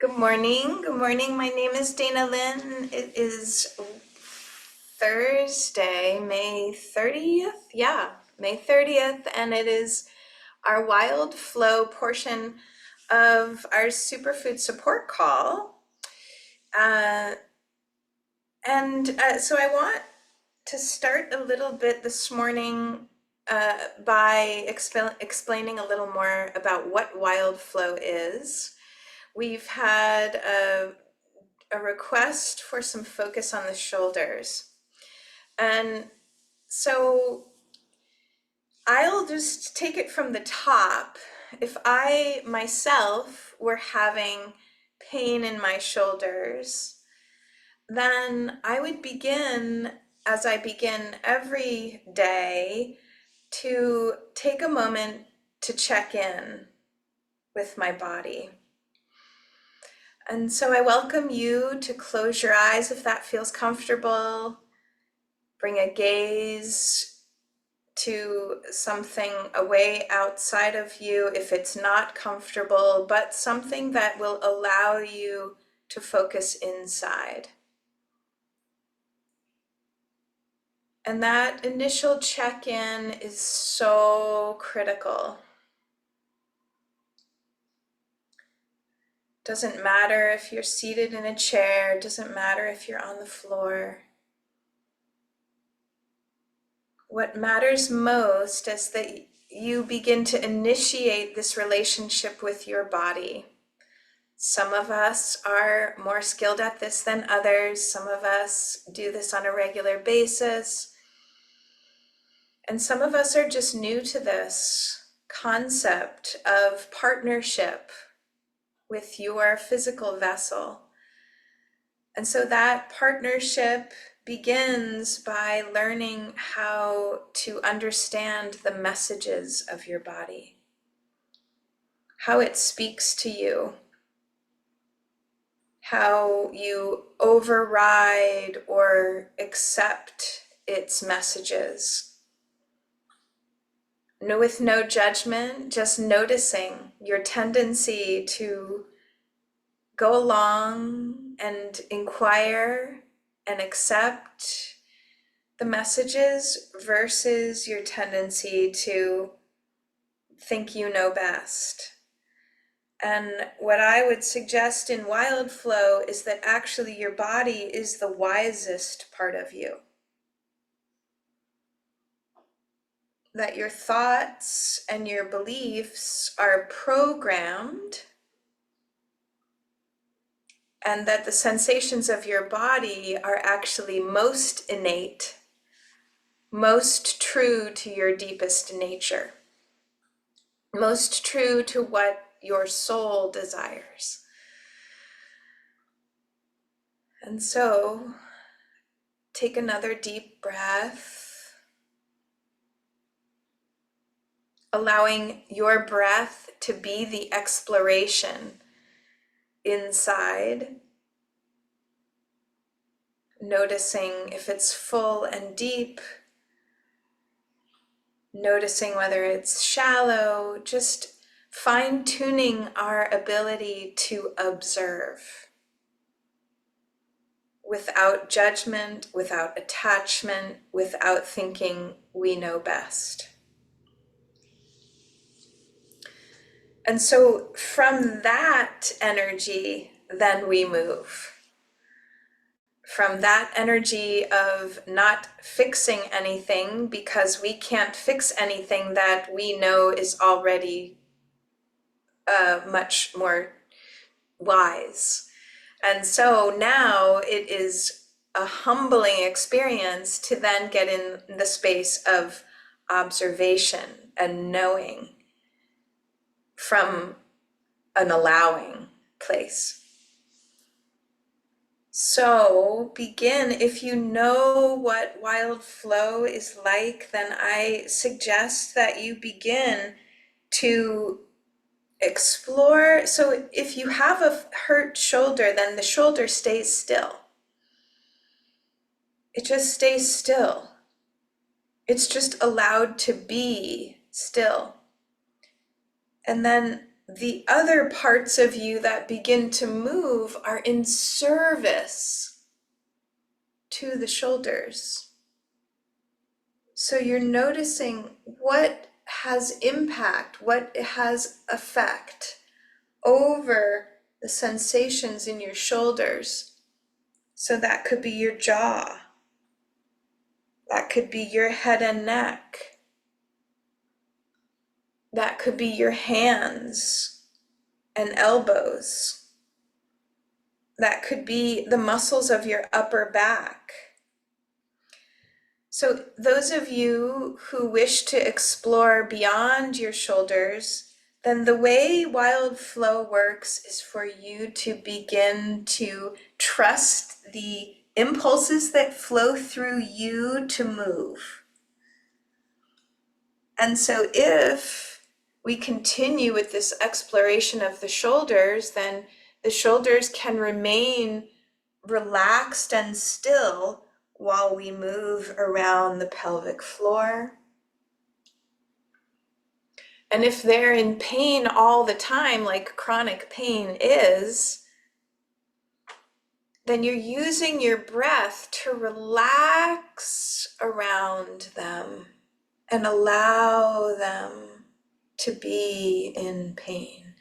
Good morning. Good morning. My name is Dana Lynn. It is Thursday, May 30th. Yeah, May 30th. And it is our Wild Flow portion of our superfood support call. So I want to start a little bit this morning by explaining a little more about what Wild Flow is. We've had a request for some focus on the shoulders. And so I'll just take it from the top. If I myself were having pain in my shoulders, then I would begin, as I begin every day, to take a moment to check in with my body. And so I welcome you to close your eyes if that feels comfortable. Bring a gaze to something away outside of you if it's not comfortable, but something that will allow you to focus inside. And that initial check-in is so critical. Doesn't matter if you're seated in a chair, doesn't matter if you're on the floor. What matters most is that you begin to initiate this relationship with your body. Some of us are more skilled at this than others. Some of us do this on a regular basis. And some of us are just new to this concept of partnership with your physical vessel. And so that partnership begins by learning how to understand the messages of your body, how it speaks to you, how you override or accept its messages. With no judgment, just noticing your tendency to go along and inquire and accept the messages versus your tendency to think you know best. And what I would suggest in WildFlow is that actually your body is the wisest part of you. That your thoughts and your beliefs are programmed, and that the sensations of your body are actually most innate, most true to your deepest nature, most true to what your soul desires. And so, take another deep breath, allowing your breath to be the exploration inside, noticing if it's full and deep, noticing whether it's shallow, just fine-tuning our ability to observe without judgment, without attachment, without thinking we know best. And so from that energy, then we move. From that energy of not fixing anything because we can't fix anything that we know is already much more wise. And so now it is a humbling experience to then get in the space of observation and knowing from an allowing place. So begin, if you know what wild flow is like, then I suggest that you begin to explore. So if you have a hurt shoulder, then the shoulder stays still. It just stays still. It's just allowed to be still. And then the other parts of you that begin to move are in service to the shoulders. So you're noticing what has impact, what has effect over the sensations in your shoulders. So that could be your jaw. That could be your head and neck. That could be your hands and elbows. That could be the muscles of your upper back. So those of you who wish to explore beyond your shoulders, then the way WildFlow works is for you to begin to trust the impulses that flow through you to move. And so if we continue with this exploration of the shoulders, then the shoulders can remain relaxed and still while we move around the pelvic floor. And if they're in pain all the time, like chronic pain is, then you're using your breath to relax around them and allow them to be in pain.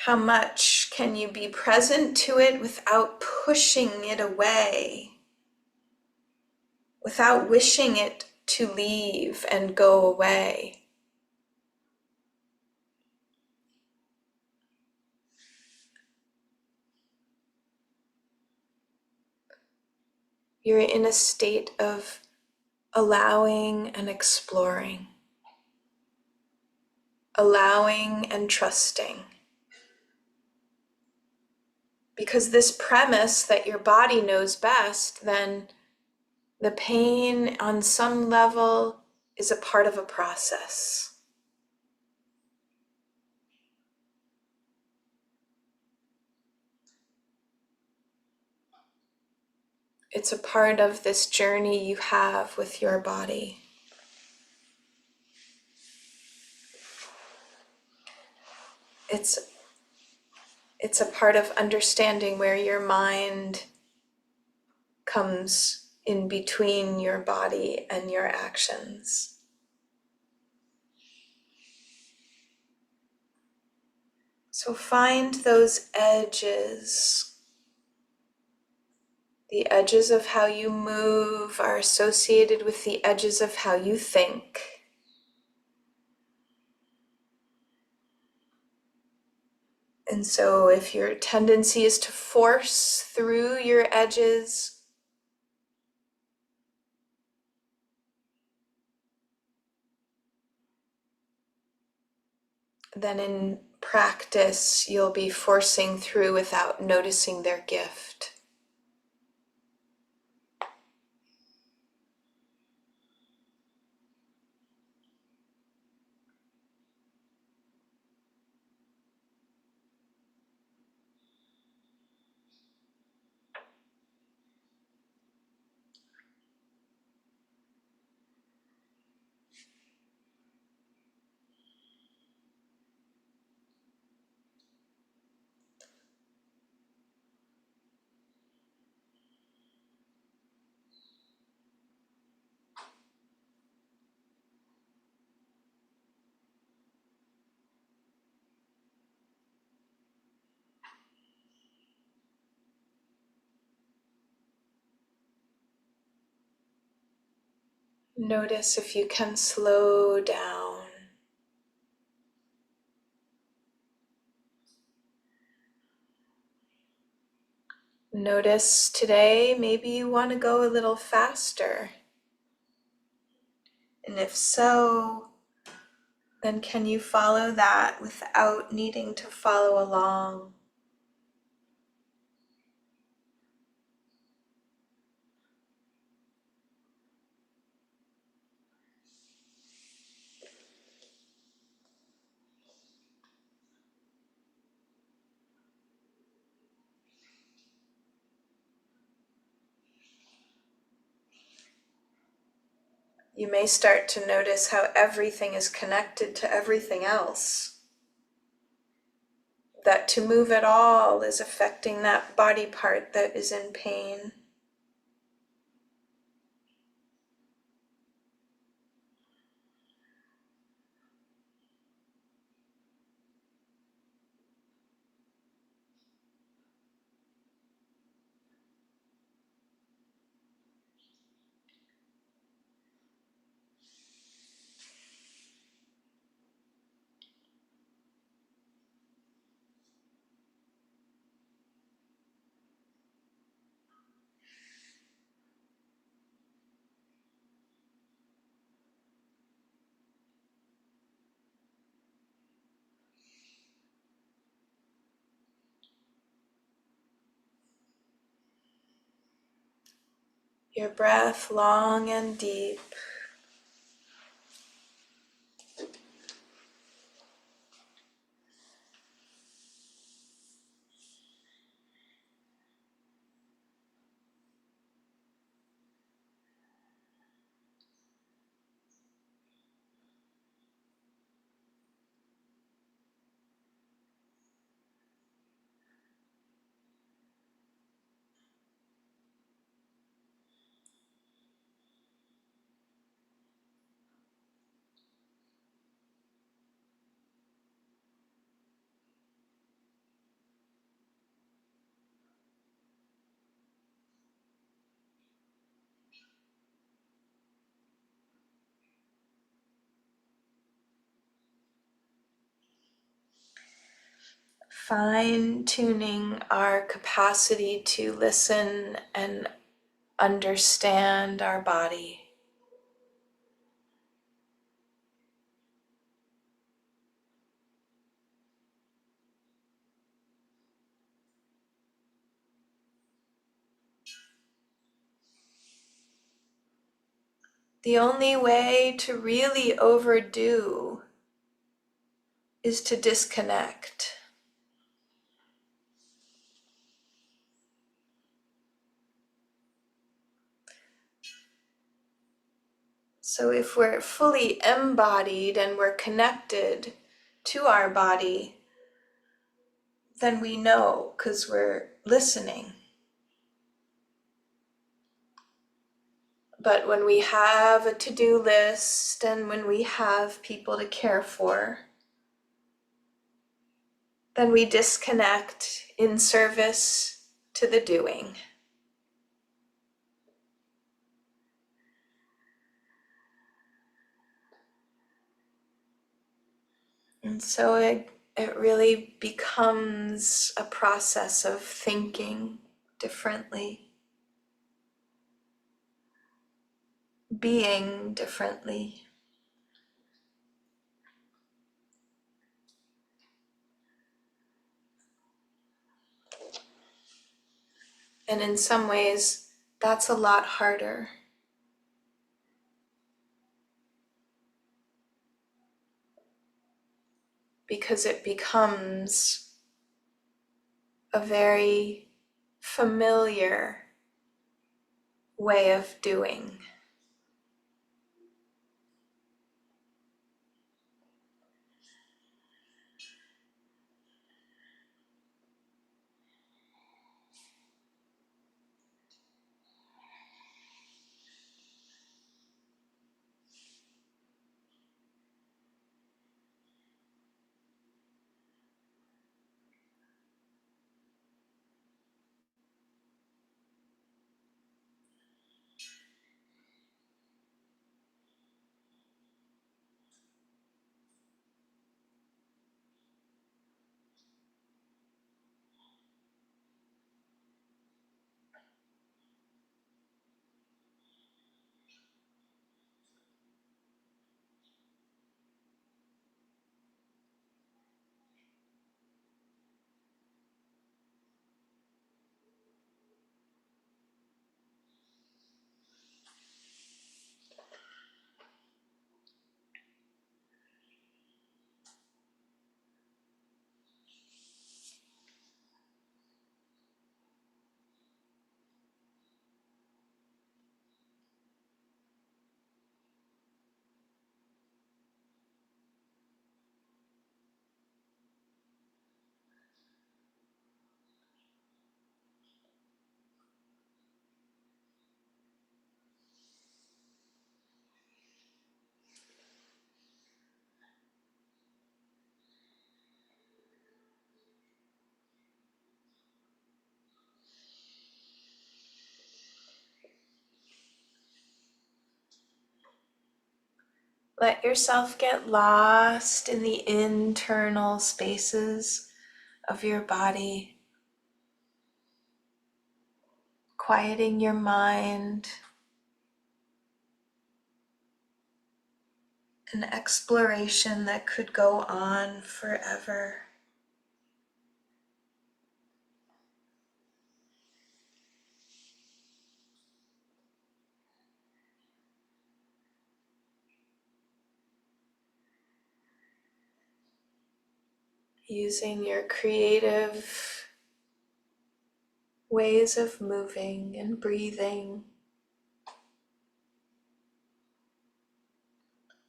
How much can you be present to it without pushing it away, without wishing it to leave and go away? You're in a state of allowing and exploring, allowing and trusting. Because this premise that your body knows best, then the pain on some level is a part of a process. It's a part of this journey you have with your body. It's a part of understanding where your mind comes in between your body and your actions. So find those edges. The edges of how you move are associated with the edges of how you think. And so if your tendency is to force through your edges, then in practice you'll be forcing through without noticing their gift. Notice if you can slow down. Notice today maybe you want to go a little faster. And if so, then can you follow that without needing to follow along? You may start to notice how everything is connected to everything else. That to move at all is affecting that body part that is in pain. Your breath long and deep. Fine-tuning our capacity to listen and understand our body. The only way to really overdo is to disconnect. So if we're fully embodied and we're connected to our body, then we know because we're listening. But when we have a to-do list and when we have people to care for, then we disconnect in service to the doing. And so it really becomes a process of thinking differently, being differently. And in some ways, that's a lot harder because it becomes a very familiar way of doing. Let yourself get lost in the internal spaces of your body, quieting your mind, an exploration that could go on forever. Using your creative ways of moving and breathing,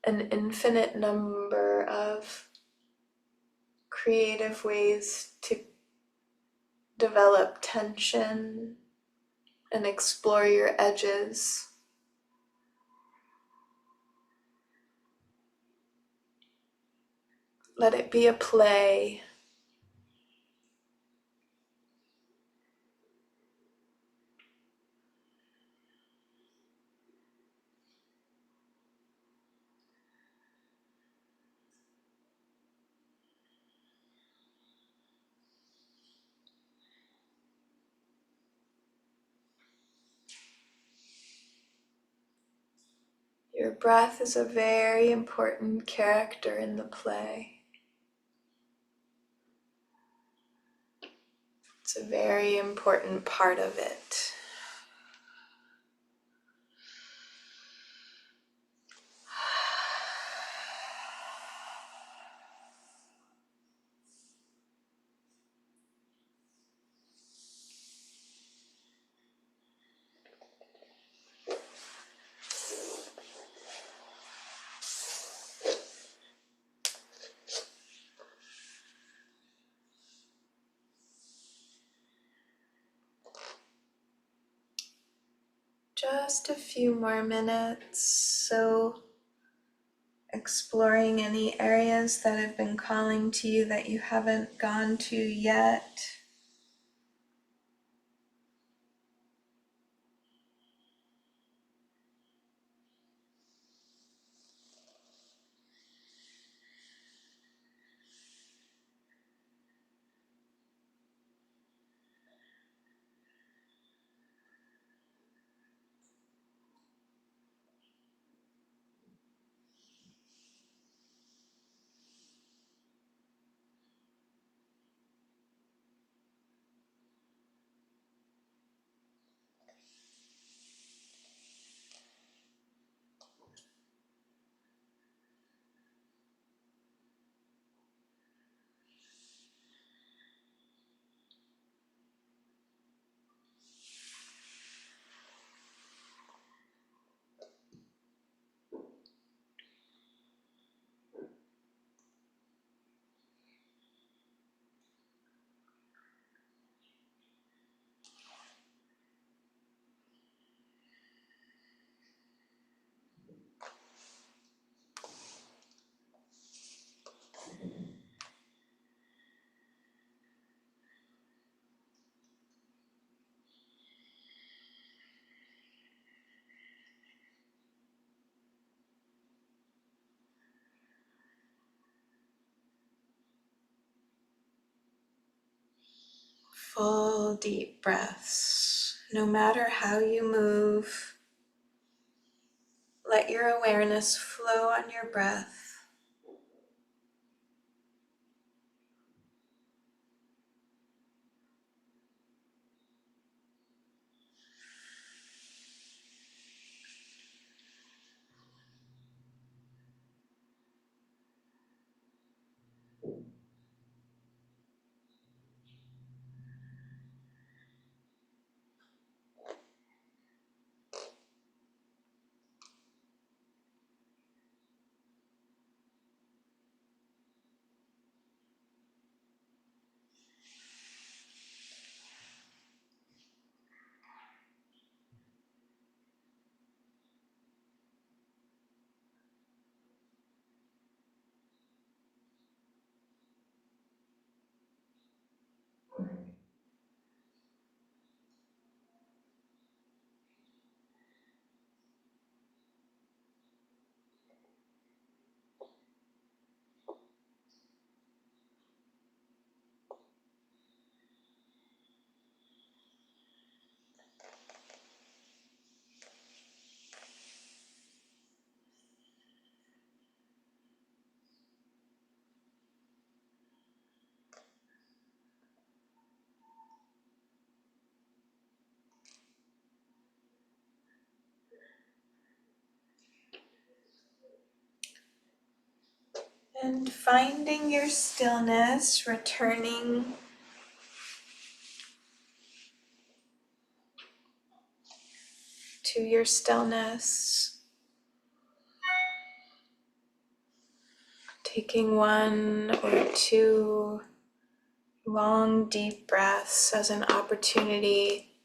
an infinite number of creative ways to develop tension and explore your edges. Let it be a play. Your breath is a very important character in the play. It's a very important part of it. Just a few more minutes, so exploring any areas that have been calling to you that you haven't gone to yet. Full deep breaths. No matter how you move, let your awareness flow on your breath. And finding your stillness, returning to your stillness. Taking one or two long, deep breaths as an opportunity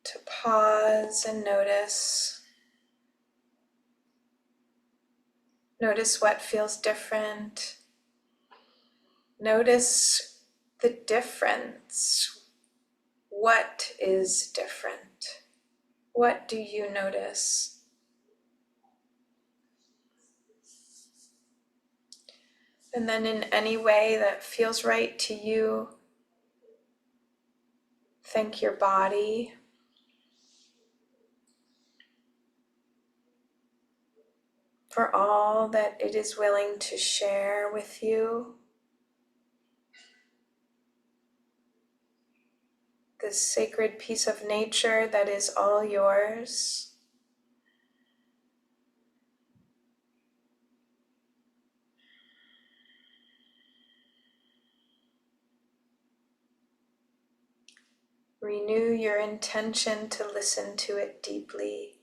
to pause and notice. Notice what feels different. Notice the difference. What is different? What do you notice? And then in any way that feels right to you, thank your body for all that it is willing to share with you. This sacred piece of nature that is all yours. Renew your intention to listen to it deeply.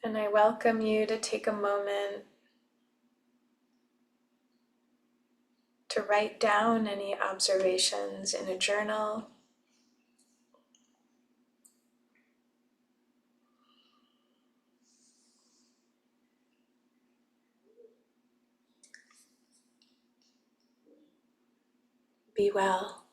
And I welcome you to take a moment to write down any observations in a journal. Be well.